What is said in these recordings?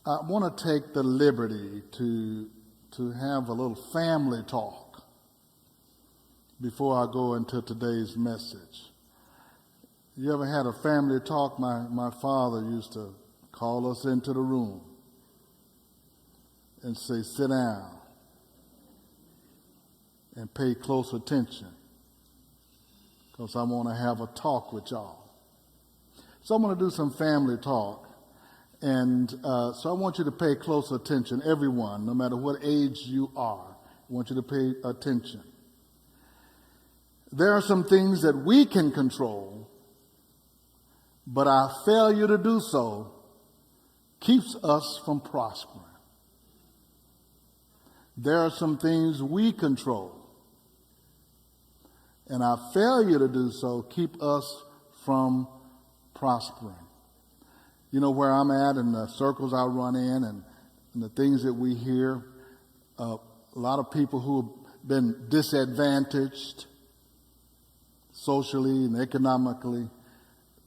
I want to take the liberty to have a little family talk before I go into today's message. You ever had a family talk? My father used to call us into the room and say, sit down and pay close attention because I want to have a talk with y'all. So I'm going to do some family talk. And so I want you to pay close attention, everyone, no matter what age you are. I want you to pay attention. There are some things that we can control, but our failure to do so keeps us from prospering. There are some things we control, and our failure to do so keep us from prospering. You know where I'm at and the circles I run in and the things that we hear, a lot of people who have been disadvantaged socially and economically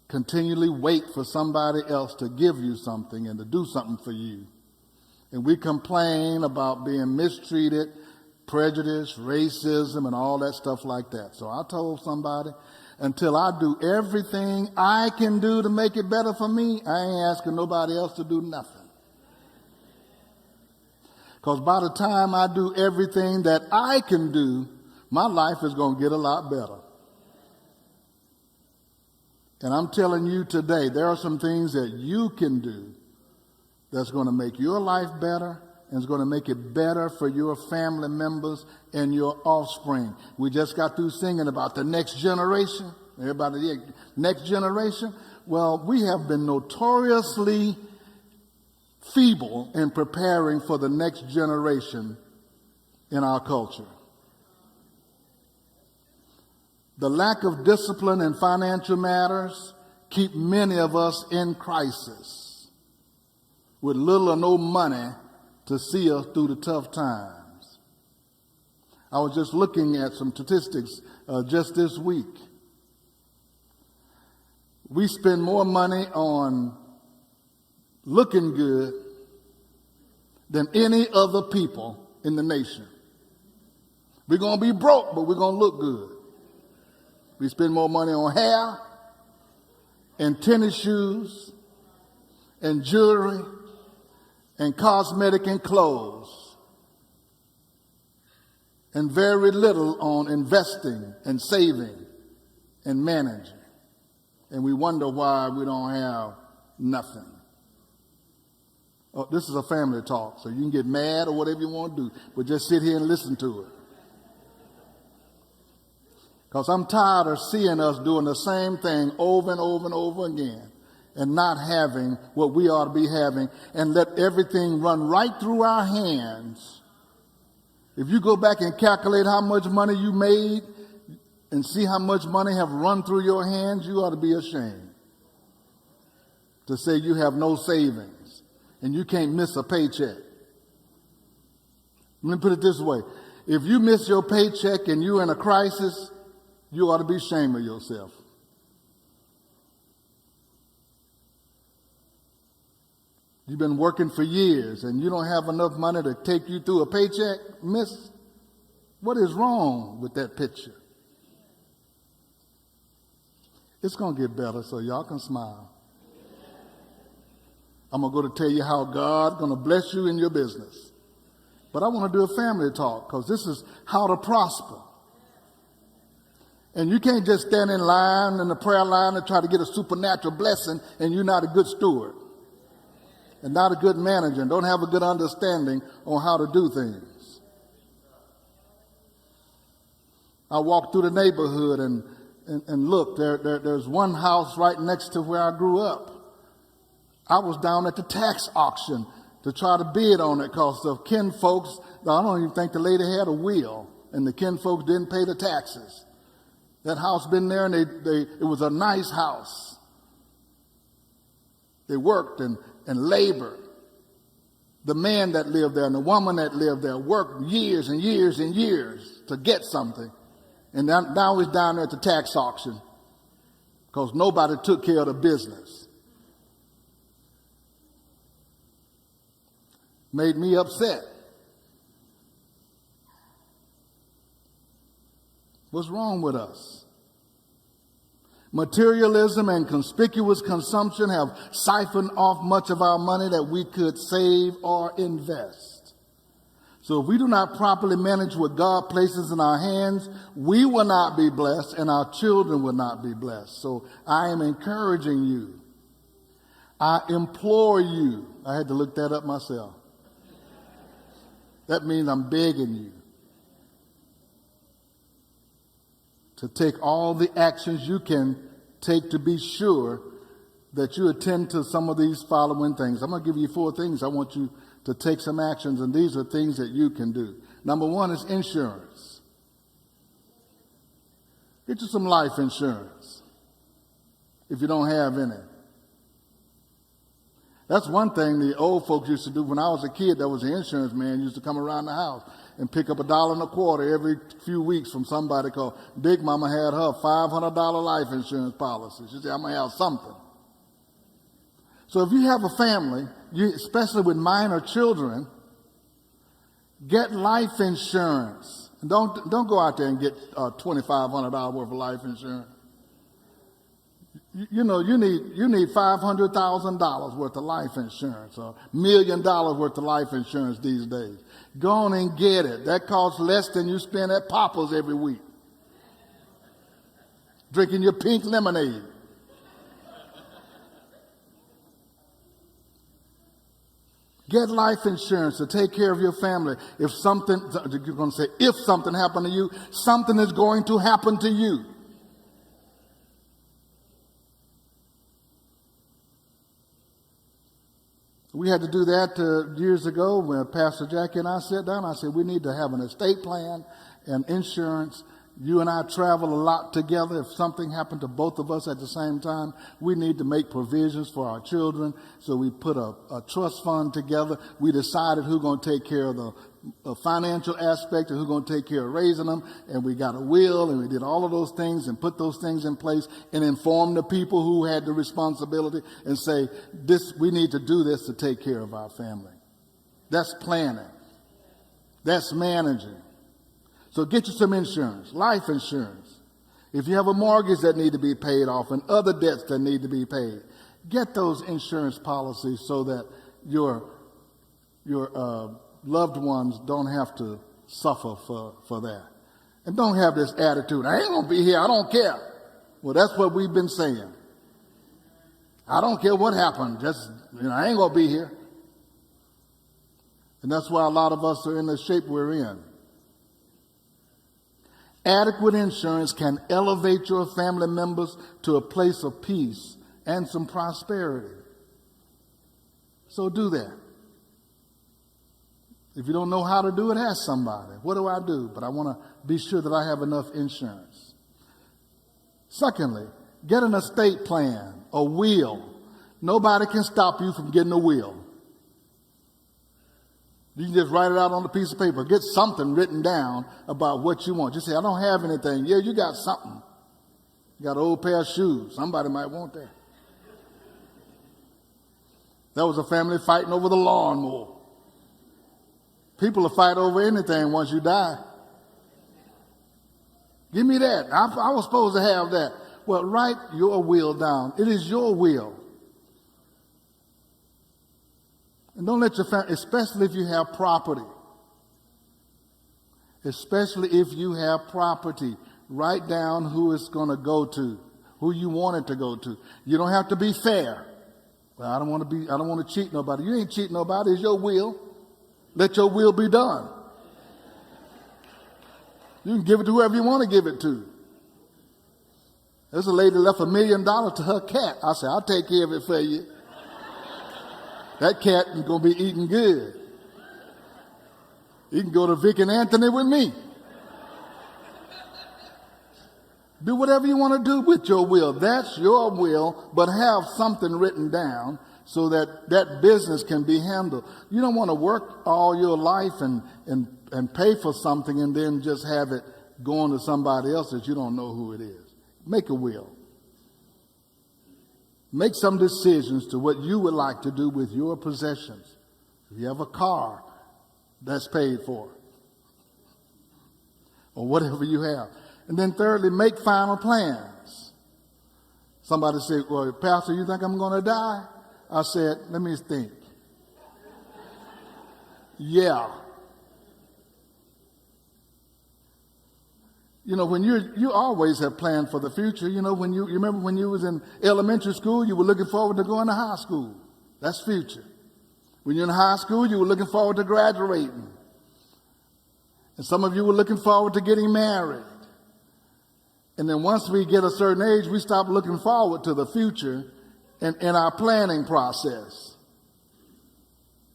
continually wait for somebody else to give you something and to do something for you. And we complain about being mistreated, prejudice, racism, and all that stuff like that. So I told somebody, until I do everything I can do to make it better for me, I ain't asking nobody else to do nothing. Because by the time I do everything that I can do, my life is going to get a lot better. And I'm telling you today, there are some things that you can do that's going to make your life better and is going to make it better for your family members and your offspring. We just got through singing about the next generation. Everybody, yeah, next generation. Well, we have been notoriously feeble in preparing for the next generation in our culture. The lack of discipline in financial matters keep many of us in crisis with little or no money to see us through the tough times. I was just looking at some statistics just this week. We spend more money on looking good than any other people in the nation. We're going to be broke, but we're going to look good. We spend more money on hair and tennis shoes and jewelry and cosmetic and clothes, and very little on investing and saving and managing. And we wonder why we don't have nothing. Oh, this is a family talk, so you can get mad or whatever you want to do, but just sit here and listen to it. Because I'm tired of seeing us doing the same thing over and over and over again and not having what we ought to be having and let everything run right through our hands. If you go back and calculate how much money you made and see how much money have run through your hands, you ought to be ashamed to say you have no savings and you can't miss a paycheck. Let me put it this way. If you miss your paycheck and you're in a crisis, you ought to be ashamed of yourself. You've been working for years and you don't have enough money to take you through a paycheck, miss. What is wrong with that picture? It's going to get better, so y'all can smile. I'm going to go to tell you how God's going to bless you in your business. But I want to do a family talk because this is how to prosper. And you can't just stand in line in the prayer line and try to get a supernatural blessing and you're not a good steward and not a good manager and don't have a good understanding on how to do things. I walked through the neighborhood and look, there's one house right next to where I grew up. I was down at the tax auction to try to bid on it because the kin folks, I don't even think the lady had a will, and the kin folks didn't pay the taxes. That house been there, and it was a nice house. They worked and labored. The man that lived there and the woman that lived there worked years and years and years to get something. And now he's down there at the tax auction because nobody took care of the business. Made me upset. What's wrong with us? Materialism and conspicuous consumption have siphoned off much of our money that we could save or invest. So if we do not properly manage what God places in our hands, we will not be blessed and our children will not be blessed. So I am encouraging you. I implore you. I had to look that up myself. That means I'm begging you to take all the actions you can take to be sure that you attend to some of these following things. I'm going to give you 4 things. I want you to take some actions, and these are things that you can do. Number 1 is insurance. Get you some life insurance if you don't have any. That's one thing the old folks used to do. When I was a kid, there was an insurance man used to come around the house and pick up $1.25 every few weeks from somebody called Big Mama had her $500 life insurance policy. She said, I'm going to have something. So if you have a family, especially with minor children, get life insurance. And don't go out there and get $2,500 worth of life insurance. You need $500,000 worth of life insurance or $1 million worth of life insurance these days. Go on and get it. That costs less than you spend at Papa's every week. Drinking your pink lemonade. Get life insurance to take care of your family. If something happened to you, something is going to happen to you. We had to do that years ago when Pastor Jackie and I sat down. I said, we need to have an estate plan and insurance. You and I travel a lot together. If something happened to both of us at the same time, we need to make provisions for our children. So we put a trust fund together. We decided who's going to take care of the financial aspect and who's going to take care of raising them. And we got a will and we did all of those things and put those things in place and informed the people who had the responsibility and say, we need to do this to take care of our family. That's planning. That's managing. So get you some insurance, life insurance. If you have a mortgage that need to be paid off and other debts that need to be paid, get those insurance policies so that your loved ones don't have to suffer for that. And don't have this attitude, I ain't going to be here, I don't care. Well, that's what we've been saying. I don't care what happened, I ain't going to be here. And that's why a lot of us are in the shape we're in. Adequate insurance can elevate your family members to a place of peace and some prosperity. So do that. If you don't know how to do it, ask somebody. What do I do? But I want to be sure that I have enough insurance. Secondly, get an estate plan, a will. Nobody can stop you from getting a will. You can just write it out on a piece of paper. Get something written down about what you want. Just say, I don't have anything. Yeah, you got something. You got an old pair of shoes. Somebody might want that. There was a family fighting over the lawnmower. People will fight over anything once you die. Give me that. I was supposed to have that. Well, write your will down. It is your will. And don't let your family, especially if you have property. Especially if you have property. Write down who it's going to go to, who you want it to go to. You don't have to be fair. Well, I don't want to cheat nobody. You ain't cheating nobody. It's your will. Let your will be done. You can give it to whoever you want to give it to. There's a lady left $1 million to her cat. I said, I'll take care of it for you. That cat is going to be eating good. You can go to Vic and Anthony with me. Do whatever you want to do with your will. That's your will, but have something written down so that that business can be handled. You don't want to work all your life and pay for something and then just have it going to somebody else that you don't know who it is. Make a will. Make some decisions to what you would like to do with your possessions. If you have a car, that's paid for. Or whatever you have. And then thirdly, make final plans. Somebody said, well, Pastor, you think I'm going to die? I said, let me think. Yeah. You know, when you always have planned for the future. You know, when you remember when you was in elementary school, you were looking forward to going to high school. That's future. When you're in high school, you were looking forward to graduating. And some of you were looking forward to getting married. And then once we get a certain age, we stop looking forward to the future in our planning process.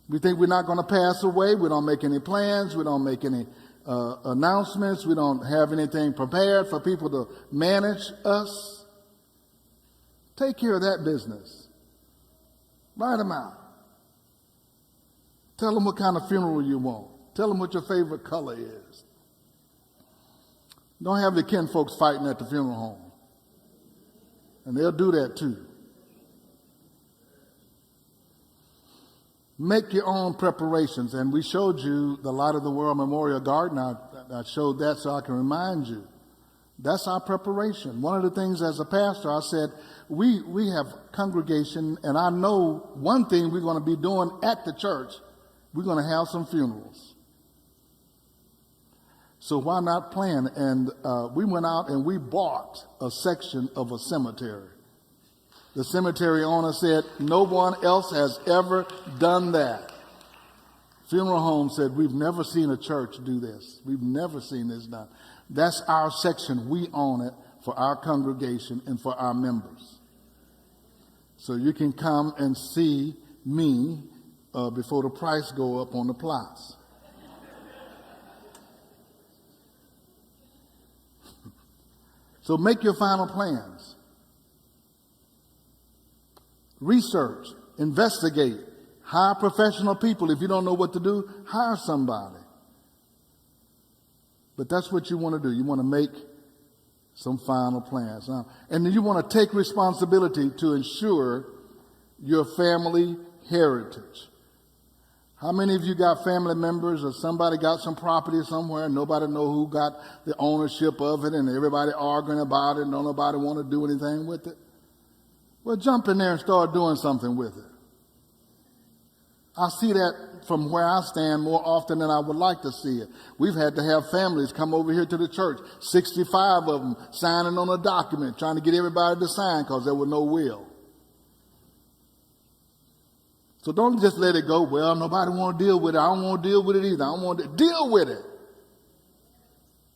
We think we're not going to pass away. We don't make any plans. We don't make any announcements. We don't have anything prepared for people to manage us. Take care of that business. Write them out. Tell them what kind of funeral you want. Tell them what your favorite color is. Don't have your kin folks fighting at the funeral home. And they'll do that too. Make your own preparations. And we showed you the Light of the World Memorial Garden. I showed that so I can remind you. That's our preparation. One of the things as a pastor, I said, we have congregation, and I know one thing we're going to be doing at the church, we're going to have some funerals. So why not plan? And we went out and we bought a section of a cemetery. The cemetery owner said, no one else has ever done that. Funeral home said, we've never seen a church do this. We've never seen this done. That's our section. We own it for our congregation and for our members. So you can come and see me before the price go up on the plots. So make your final plans. Research, investigate, hire professional people. If you don't know what to do, hire somebody. But that's what you want to do. You want to make some final plans. And then you want to take responsibility to ensure your family heritage. How many of you got family members or somebody got some property somewhere and nobody know who got the ownership of it and everybody arguing about it and don't nobody want to do anything with it? Well, jump in there and start doing something with it. I see that from where I stand more often than I would like to see it. We've had to have families come over here to the church, 65 of them signing on a document, trying to get everybody to sign because there was no will. So don't just let it go. Well, nobody want to deal with it. I don't want to deal with it either. I don't want to deal with it.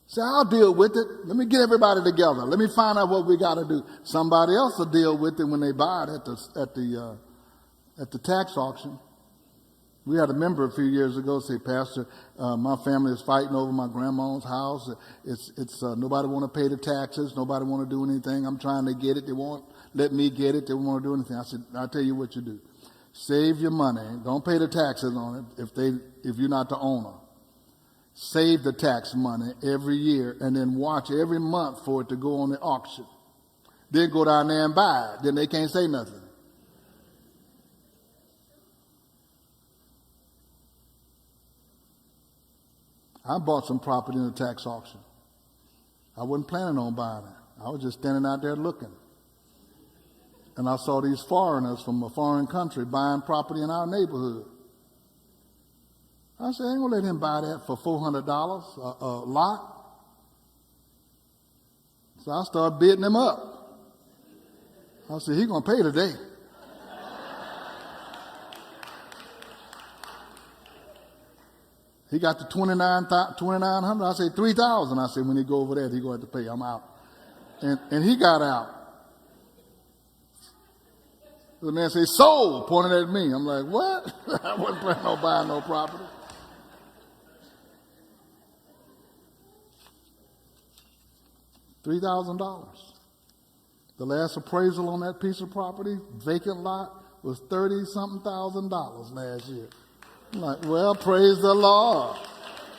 Say, I'll deal with it. Let me get everybody together. Let me find out what we got to do. Somebody else will deal with it when they buy it at the tax auction. We had a member a few years ago say, Pastor, my family is fighting over my grandma's house. It's nobody want to pay the taxes. Nobody want to do anything. I'm trying to get it. They won't let me get it. They won't want to do anything. I said, I'll tell you what you do. Save your money. Don't pay the taxes on it if you're not the owner. Save the tax money every year and then watch every month for it to go on the auction. Then go down there and buy it. Then they can't say nothing. I bought some property in a tax auction. I wasn't planning on buying it. I was just standing out there looking. And I saw these foreigners from a foreign country buying property in our neighborhood. I said, I ain't going to let him buy that for $400 a lot. So I started bidding him up. I said, he's going to pay today. He got to $2,900. I said, $3,000. I said, when he go over there, he going to have to pay. I'm out. And he got out. The man said, sold, pointing at me. I'm like, what? I wasn't planning on buying no property. $3,000. The last appraisal on that piece of property, vacant lot, was $30-something thousand last year. I'm like, well, praise the Lord.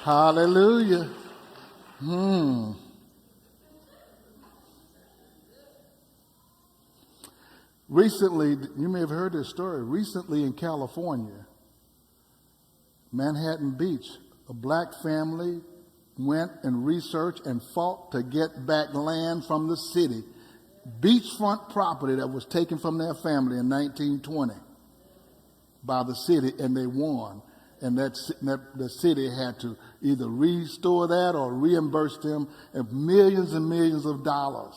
Hallelujah. Recently, you may have heard this story. Recently in California, Manhattan Beach, a black family went and researched and fought to get back land from the city, beachfront property that was taken from their family in 1920 by the city, and they won. And the city had to either restore that or reimburse them of millions and millions of dollars.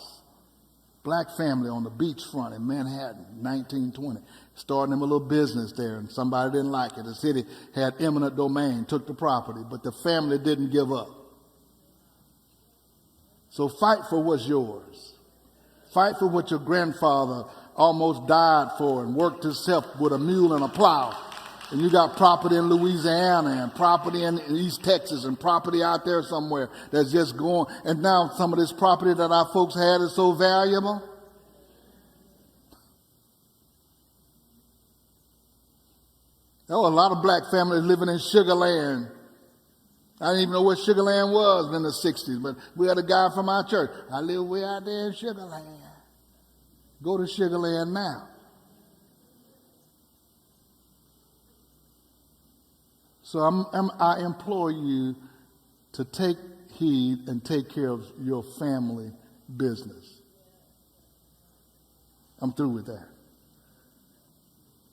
Black family on the beachfront in Manhattan, 1920. Starting them a little business there, and somebody didn't like it. The city had eminent domain, took the property, but the family didn't give up. So fight for what's yours. Fight for what your grandfather almost died for and worked himself with a mule and a plow. And you got property in Louisiana and property in East Texas and property out there somewhere that's just going. And now some of this property that our folks had is so valuable. There were a lot of black families living in Sugar Land. I didn't even know what Sugar Land was in the 60s, but we had a guy from our church. I live way out there in Sugar Land. Go to Sugar Land now. So I implore you to take heed and take care of your family business. I'm through with that.